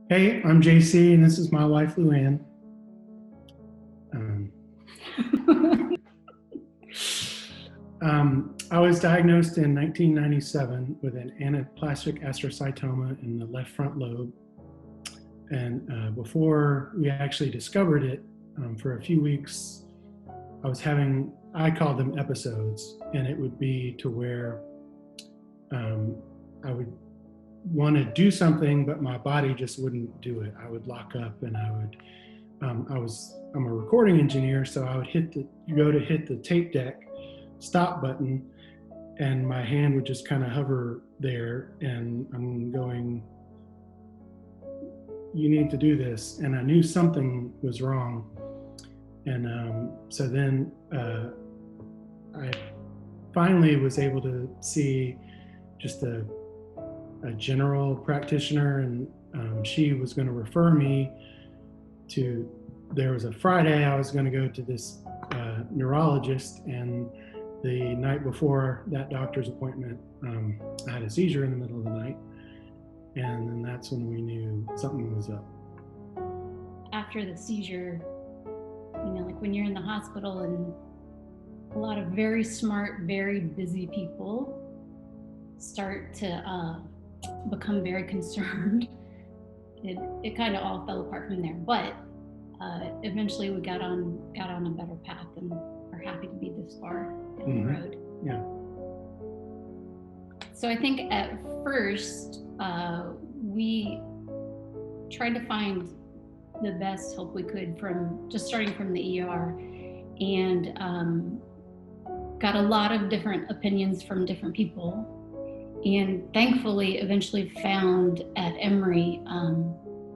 Hey, I'm JC, and this is my wife, Luan. I was diagnosed in 1997 with an anaplastic astrocytoma in the left front lobe. And before we actually discovered it, for a few weeks, I called them episodes, and it would be to where I would want to do something, but my body just wouldn't do it. I would lock up, and I'm a recording engineer, so I would hit the tape deck stop button, and my hand would just kind of hover there, and I'm going, you need to do this. And I knew something was wrong. And so then I finally was able to see just a general practitioner, and she was going to refer me to, there was a Friday I was going to go to this neurologist, and the night before that doctor's appointment, I had a seizure in the middle of the night, and then that's when we knew something was up. After the seizure, like when you're in the hospital and a lot of very smart, very busy people start to become very concerned, it kind of all fell apart from there. But eventually we got on a better path and are happy to be this far down the road. Yeah. So I think at first we tried to find the best help we could from just starting from the ER, and got a lot of different opinions from different people, and thankfully eventually found at Emory,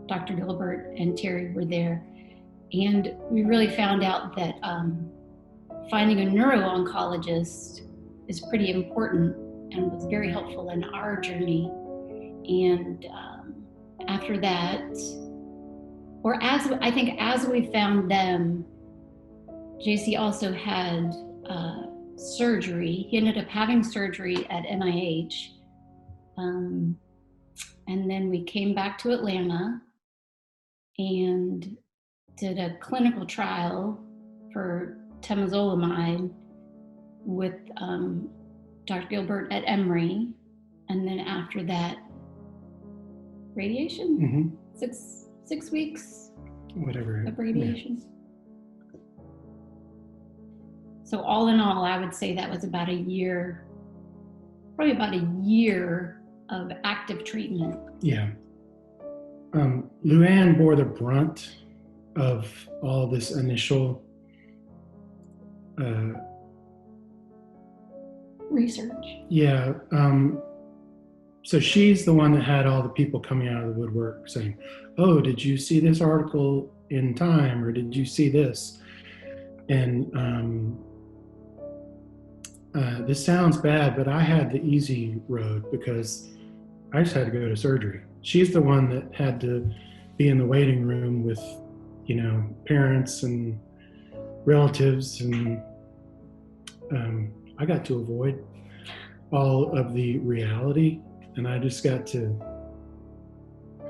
Dr. Gilbert and Terry were there, and we really found out that finding a neuro-oncologist is pretty important and was very helpful in our journey. And after that, as we found them, JC also had surgery. He ended up having surgery at NIH. And then we came back to Atlanta and did a clinical trial for temozolomide with Dr. Gilbert at Emory. And then after that, radiation, 6 weeks Whatever. of radiation. Yeah. So all in all, I would say that was about a year of active treatment. Yeah. Luan bore the brunt of all this initial research. Yeah. So she's the one that had all the people coming out of the woodwork saying, oh, did you see this article in Time, or did you see this? And this sounds bad, but I had the easy road because I just had to go to surgery. She's the one that had to be in the waiting room with, parents and relatives, and I got to avoid all of the reality, and I just got to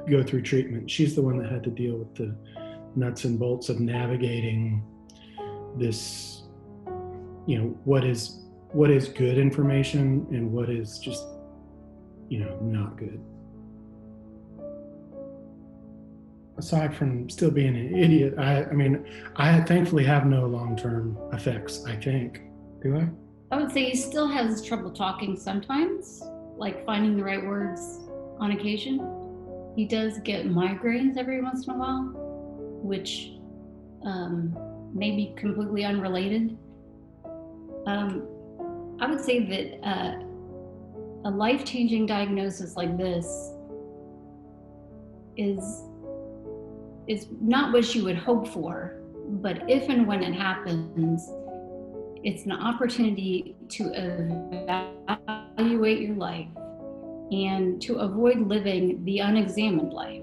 go through treatment. She's the one that had to deal with the nuts and bolts of navigating this, what is good information and what is just, not good. Aside from still being an idiot, I thankfully have no long-term effects, I think. Do I? I would say he still has trouble talking sometimes, like finding the right words on occasion. He does get migraines every once in a while, which may be completely unrelated. I would say that a life-changing diagnosis like this is not what you would hope for, but if and when it happens, it's an opportunity to evaluate your life and to avoid living the unexamined life.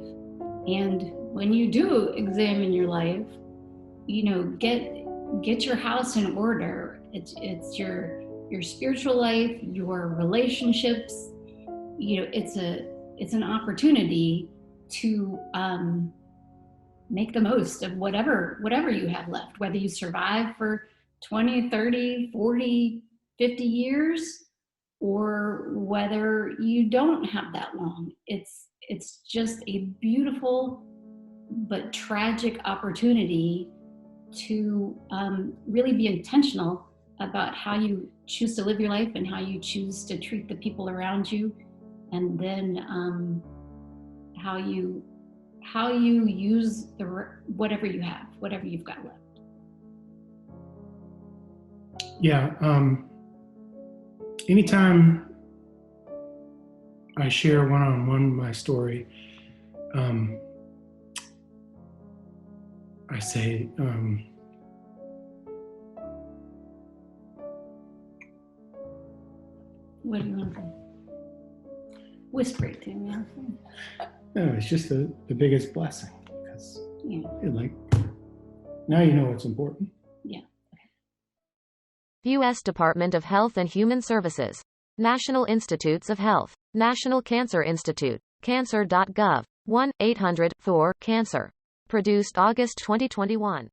And when you do examine your life, get your house in order. It's your spiritual life, your relationships. It's an opportunity to make the most of whatever you have left, whether you survive for 20, 30, 40, 50 years, or whether you don't have that long. It's just a beautiful but tragic opportunity to really be intentional about how you choose to live your life and how you choose to treat the people around you, and then how you use whatever you have, whatever you've got left. Yeah. Anytime I share one-on-one my story, I say, what do you want to say? Whisper it to me. no, it's just the biggest blessing, because Yeah. Now you know what's important. Yeah. U.S. Department of Health and Human Services, National Institutes of Health, National Cancer Institute, cancer.gov, 1-800-4-CANCER. Produced August 2021.